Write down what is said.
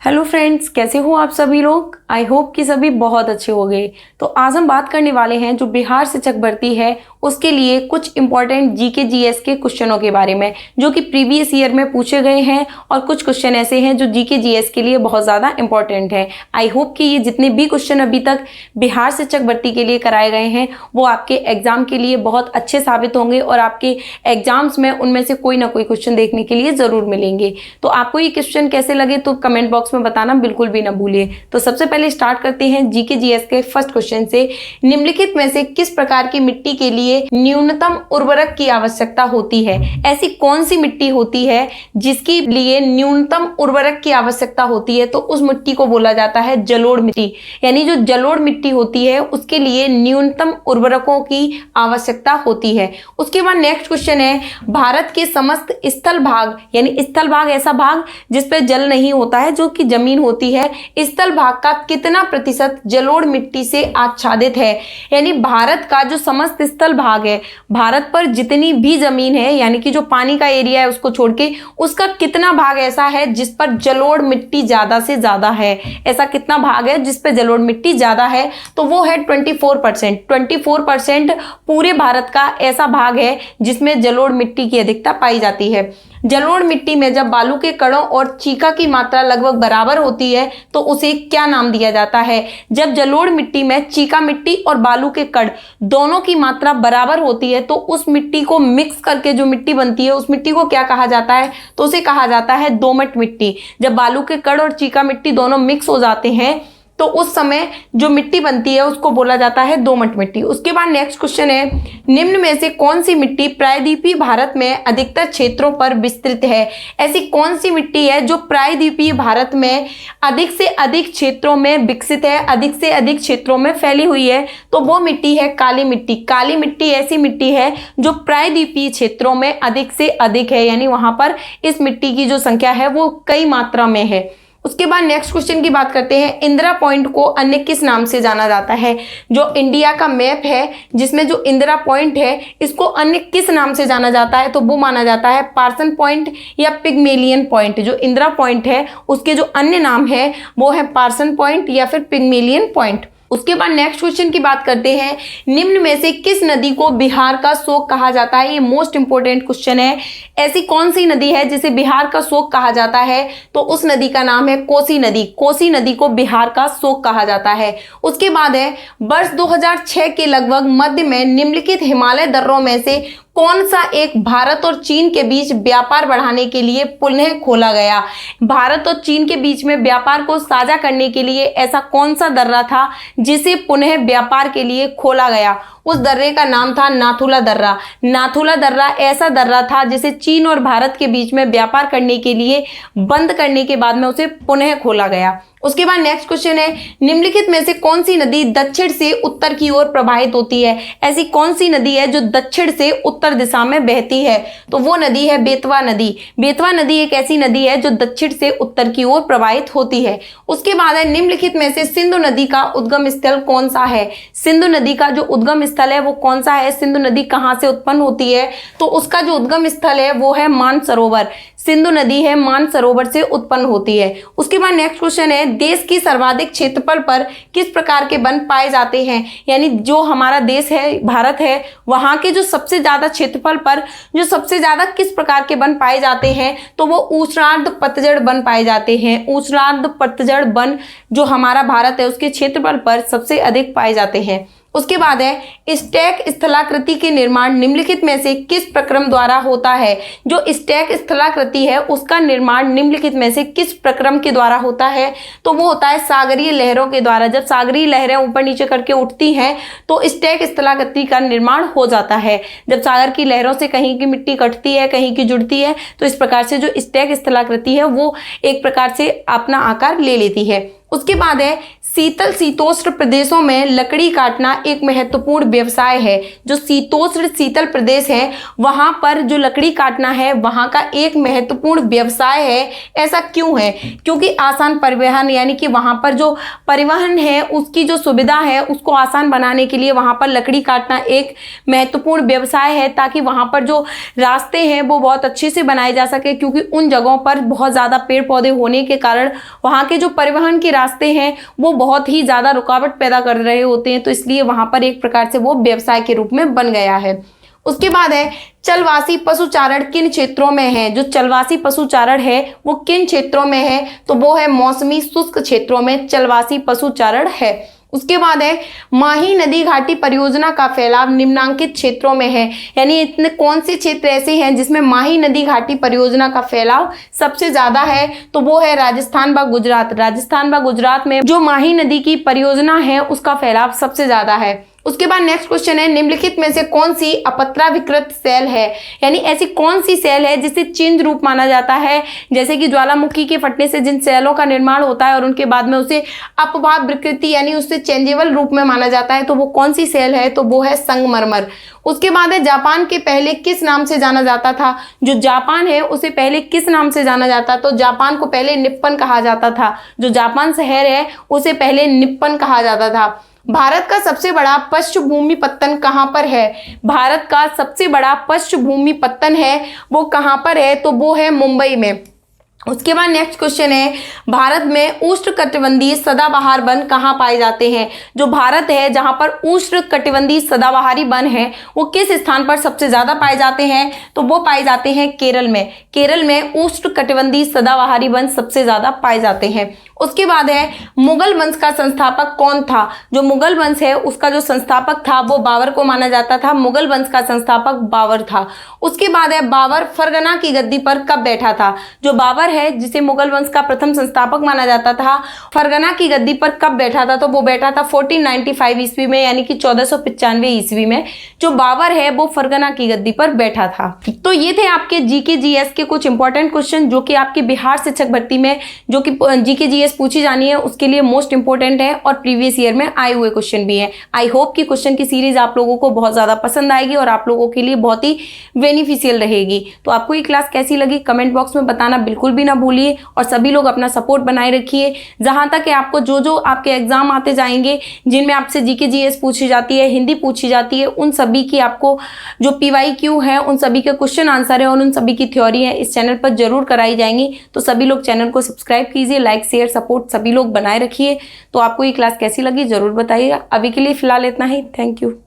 Hello friends, कैसे हो आप सभी लोग। आई होप कि सभी बहुत अच्छे हो गए। तो आज हम बात करने वाले हैं जो बिहार शिक्षक भर्ती है उसके लिए कुछ इंपॉर्टेंट जीके जीएस के क्वेश्चनों के बारे में, जो कि प्रीवियस ईयर में पूछे गए हैं और कुछ क्वेश्चन ऐसे हैं जो जीके जीएस के लिए बहुत ज़्यादा इंपॉर्टेंट है। आई होप कि ये जितने भी क्वेश्चन अभी तक बिहार शिक्षक भर्ती के लिए कराए गए हैं वो आपके एग्जाम के लिए बहुत अच्छे साबित होंगे और आपके एग्जाम्स में उनमें से कोई ना कोई क्वेश्चन देखने के लिए ज़रूर मिलेंगे। तो आपको ये क्वेश्चन कैसे लगे तो कमेंट बॉक्स में बताना बिल्कुल भी ना भूलिए। तो सबसे पहले स्टार्ट करते हैं जीके जीएस के फर्स्ट क्वेश्चन से। निम्नलिखित में से किस प्रकार की मिट्टी के लिए न्यूनतम उर्वरक की आवश्यकता होती है? ऐसी कौन सी मिट्टी होती है जिसके लिए न्यूनतम उर्वरक की आवश्यकता होती है? तो उस मिट्टी को बोला जाता है जलोढ़ मिट्टी। यानी जो जलोढ़ मिट्टी होती है उसके लिए न्यूनतम उर्वरकों की आवश्यकता होती है। उसके बाद नेक्स्ट क्वेश्चन है, भारत के समस्त स्थल भाग, यानी स्थल भाग ऐसा भाग जिस पे जल नहीं होता है, जो कि जमीन होती है, स्थल भाग का कितना प्रतिशत जलोढ़ मिट्टी से आच्छादित है? यानी भारत का जो समस्त स्थल भाग है, भारत पर जितनी भी जमीन है, यानी कि जो पानी का एरिया है उसको छोड़ के, उसका कितना भाग ऐसा है जिस पर जलोढ़ मिट्टी ज्यादा से ज्यादा है? ऐसा कितना भाग है जिस पे जलोढ़ मिट्टी ज्यादा है? तो वो है 24%। 24% पूरे भारत का ऐसा भाग है जिसमें जलोढ़ मिट्टी की अधिकता पाई जाती है। जलोढ़ मिट्टी में जब बालू के कणों और चीका की मात्रा लगभग बराबर होती है तो उसे क्या नाम दिया जाता है? जब जलोढ़ मिट्टी में चीका मिट्टी और बालू के कण दोनों की मात्रा बराबर होती है तो उस मिट्टी को मिक्स करके जो मिट्टी बनती है उस मिट्टी को क्या कहा जाता है? तो उसे कहा जाता है दोमट मिट्टी। जब बालू के कण और चीका मिट्टी दोनों मिक्स हो जाते हैं तो उस समय जो मिट्टी बनती है उसको बोला जाता है दोमट मिट्टी। उसके बाद नेक्स्ट क्वेश्चन है, निम्न में से कौन सी मिट्टी प्रायद्वीपीय भारत में अधिकतर क्षेत्रों पर विस्तृत है? ऐसी कौन सी मिट्टी है जो प्रायद्वीपीय भारत में अधिक से अधिक क्षेत्रों में विकसित है, अधिक से अधिक क्षेत्रों में फैली हुई है? तो वो मिट्टी है काली मिट्टी। काली मिट्टी ऐसी मिट्टी है जो प्रायद्वीपीय क्षेत्रों में अधिक से अधिक है, यानी वहां पर इस मिट्टी की जो संख्या है वो कई मात्रा में है। उसके बाद नेक्स्ट क्वेश्चन की बात करते हैं, इंदिरा पॉइंट को अन्य किस नाम से जाना जाता है? जो इंडिया का मैप है जिसमें जो इंदिरा पॉइंट है इसको अन्य किस नाम से जाना जाता है? तो वो माना जाता है पार्सन पॉइंट या पिग्मेलियन पॉइंट। जो इंदिरा पॉइंट है उसके जो अन्य नाम है वो है पार्सन पॉइंट या फिर पिग्मेलियन पॉइंट। उसके बाद नेक्स्ट क्वेश्चन की बात करते हैं, निम्न में से किस नदी को बिहार का शोक कहा जाता है? ये मोस्ट इंपोर्टेंट क्वेश्चन है। ऐसी कौन सी नदी है जिसे बिहार का शोक कहा जाता है? तो उस नदी का नाम है कोसी नदी। कोसी नदी को बिहार का शोक कहा जाता है। उसके बाद है, वर्ष 2006 के लगभग मध्य में निम्नलिखित हिमालय दर्रों में से कौन सा एक भारत और चीन के बीच व्यापार बढ़ाने के लिए पुनः खोला गया? भारत और चीन के बीच में व्यापार को साझा करने के लिए ऐसा कौन सा दर्रा था जिसे पुनः व्यापार के लिए खोला गया? उस दर्रे का नाम था नाथुला दर्रा। नाथुला दर्रा ऐसा दर्रा था जिसे चीन और भारत के बीच में व्यापार करने के लिए बंद करने के बाद में उसे पुनः खोला गया। उसके बाद नेक्स्ट क्वेश्चन है, निम्नलिखित में से कौन सी नदी दक्षिण से उत्तर की ओर प्रवाहित होती है? ऐसी कौन सी नदी है जो दक्षिण से उत्तर दिशा में बहती है? तो वो नदी है बेतवा नदी। बेतवा नदी एक ऐसी नदी है जो दक्षिण से उत्तर की ओर प्रवाहित होती है। उसके बाद है, निम्नलिखित में से सिंधु नदी का उद्गम स्थल कौन सा है? सिंधु नदी का जो उद्गम स्थल है वो कौन सा है? सिंधु नदी कहाँ से उत्पन्न होती है? तो उसका जो उद्गम स्थल है वो है मानसरोवर। सिंधु नदी है मानसरोवर से उत्पन्न होती है। उसके बाद नेक्स्ट क्वेश्चन है, देश की सर्वाधिक क्षेत्रफल पर किस प्रकार के वन पाए जाते हैं? यानी जो हमारा देश है, भारत है, वहां के जो सबसे ज्यादा क्षेत्रफल पर जो सबसे ज्यादा किस प्रकार के वन पाए जाते हैं? तो वो उष्णार्ध पतझड़ वन पाए जाते हैं। उष्णार्ध पतझड़ वन जो हमारा भारत है उसके क्षेत्रफल पर सबसे अधिक पाए जाते हैं। उसके बाद है, स्टैक स्थलाकृति के निर्माण निम्नलिखित में से किस प्रक्रम द्वारा होता है? जो स्टैक स्थलाकृति है उसका निर्माण निम्नलिखित में से किस प्रक्रम के द्वारा होता है? तो वो होता है सागरीय लहरों के द्वारा। जब सागरीय लहरें ऊपर नीचे करके उठती हैं तो स्टैक स्थलाकृति का निर्माण हो जाता है। जब सागर की लहरों से कहीं की मिट्टी कटती है, कहीं की जुड़ती है, तो इस प्रकार से जो स्टैक स्थलाकृति है वो एक प्रकार से अपना आकार ले लेती है। उसके बाद है शीतल शीतोष्ण प्रदेशों में लकड़ी काटना एक महत्वपूर्ण व्यवसाय है। जो शीतोष्ण शीतल प्रदेश है वहां पर जो लकड़ी काटना है वहां का एक महत्वपूर्ण व्यवसाय है। ऐसा क्यों है? क्योंकि आसान परिवहन, यानी कि वहां पर जो परिवहन है उसकी जो सुविधा है उसको आसान बनाने के लिए वहां पर लकड़ी काटना एक महत्वपूर्ण व्यवसाय है, ताकि वहां पर जो रास्ते हैं वो बहुत अच्छे से बनाए जा सके। क्योंकि उन जगहों पर बहुत ज़्यादा पेड़ पौधे होने के कारण वहां के जो परिवहन के रास्ते हैं वो बहुत ही ज़्यादा रुकावट पैदा कर रहे होते हैं, तो इसलिए वहां पर एक प्रकार से वो व्यवसाय के रूप में बन गया है। उसके बाद है चलवासी पशुचारण किन क्षेत्रों में है? जो चलवासी पशुचारण है वो किन क्षेत्रों में है? तो वो है मौसमी शुष्क क्षेत्रों में चलवासी पशुचारण है। उसके बाद है माही नदी घाटी परियोजना का फैलाव निम्नांकित क्षेत्रों में है, यानी इतने कौन से क्षेत्र ऐसे हैं जिसमें माही नदी घाटी परियोजना का फैलाव सबसे ज्यादा है? तो वो है राजस्थान व गुजरात। राजस्थान व गुजरात में जो माही नदी की परियोजना है उसका फैलाव सबसे ज्यादा है। उसके बाद नेक्स्ट क्वेश्चन है निम्नलिखित में से कौन सी अपत्राविकृत सेल है, यानी ऐसी कौन सी सेल है जिसे चिन्ह रूप माना जाता है? जैसे कि ज्वालामुखी के फटने से जिन सेलों का निर्माण होता है और उनके बाद में उसे अपभाग विकृति यानी उससे चेंजेबल रूप में माना जाता है, तो वो कौन सी सेल है? तो वो है संगमरमर। उसके बाद है जापान के पहले किस नाम से जाना जाता था? जो जापान है उसे पहले किस नाम से जाना जाता? तो जापान को पहले निप्पन कहा जाता था। जो जापान शहर है उसे पहले निप्पन कहा जाता था। भारत का सबसे बड़ा पृष्ठभूमि पत्तन कहाँ पर है? भारत का सबसे बड़ा पृष्ठभूमि पत्तन है वो कहाँ पर है? तो वो है मुंबई में। उसके बाद नेक्स्ट क्वेश्चन है भारत में उष्णकटिबंधीय सदाबहार वन कहाँ पाए जाते हैं? जो भारत है जहाँ पर उष्णकटिबंधीय सदाबहारी वन है वो किस स्थान पर सबसे ज्यादा पाए जाते हैं? तो वो पाए जाते हैं केरल में। केरल में उष्णकटिबंधीय सदाबहारी वन सबसे ज्यादा पाए जाते हैं। उसके बाद है मुगल वंश का संस्थापक कौन था? जो मुगल वंश है उसका जो संस्थापक था वो बाबर को माना जाता था। मुगल वंश का संस्थापक बाबर था। उसके बाद है बाबर फरगना की गद्दी पर कब बैठा था? जो बाबर है जिसे मुगल वंश का प्रथम संस्थापक माना जाता था, फरगना की गद्दी पर कब बैठा था? तो वो बैठा था 1495 ईस्वी में, यानी कि 1495 ईस्वी में जो बाबर है वो फरगना की गद्दी पर बैठा था। तो ये थे आपके जीके जीएस के कुछ इंपॉर्टेंट क्वेश्चन जो कि आपके बिहार शिक्षक भर्ती में जो कि जीके जीएस पूछी जानी है उसके लिए मोस्ट इंपॉर्टेंट है और प्रीवियस ईयर में आए हुए क्वेश्चन भी हैं। आई होप कि क्वेश्चन की सीरीज आप लोगों को बहुत ज्यादा पसंद आएगी और आप लोगों के लिए बहुत ही बेनिफिशियल रहेगी। तो आपको ये क्लास कैसी लगी कमेंट बॉक्स में बताना बिल्कुल भी ना भूलिए और सभी लोग अपना सपोर्ट बनाए रखिए। जहां तक है आपको जो जो आपके एग्जाम आते जाएंगे जिनमें आपसे जीके जीएस पूछी जाती है, हिंदी पूछी जाती है, उन सभी की आपको जो PYQ है उन सभी के क्वेश्चन आंसर है और उन सभी की थ्योरी है इस चैनल पर जरूर कराई जाएंगी। तो सभी लोग चैनल को सब्सक्राइब कीजिए, लाइक शेयर सपोर्ट सभी लोग बनाए रखिए। तो आपको ये क्लास कैसी लगी जरूर बताइएगा। अभी के लिए फिलहाल इतना ही। Thank you.